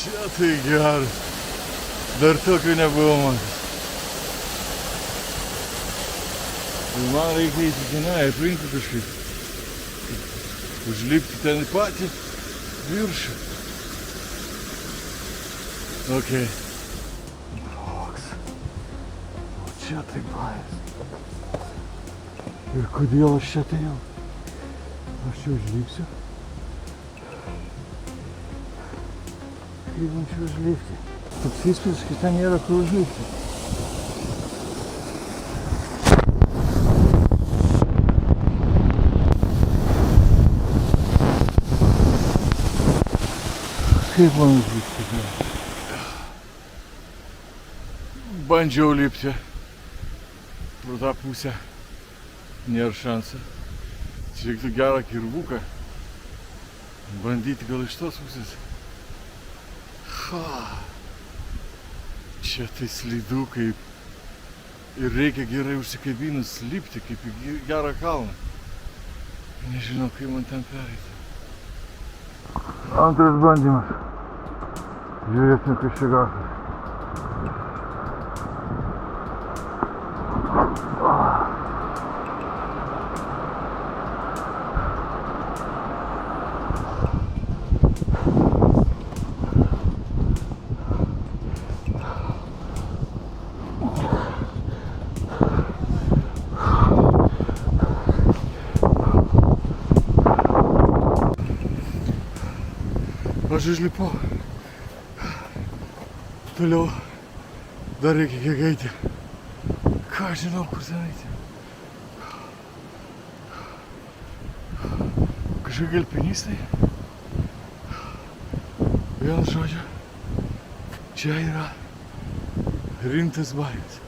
Čia tai geras. Dar tokio nebuvo matęs. Tai man reikia eiti tenai, aplinkui kažkaip. Užlipti ten į patį viršų. Okei. Toks. O čia tai bajas. Ir kodėl aš čia atėjau? Aš čia užlipsiu. Kaip man čia užlipti? Toks įspūdis, kad ten nėra kur užlipti. Kaip man užlipti? Bandžiau lipti pro tą pusę. Nėra šansų. Čia reiktų gerą kirvuką. Bandyti gal iš tos pusės. Čia tai slidu kaip. Ir reikia gerai užsikabinus lipti kaip į gerą kalną. Nežinau, kaip man ten pereiti. Antras bandymas. Žiūrėsim, kas čia gausis. Aš užlipau. Toliau dar reikia kiek eiti. Ką aš žinau, kur ten eiti. Kažkokie alpinistai. Vienu žodžiu, čia yra rimtas bajas.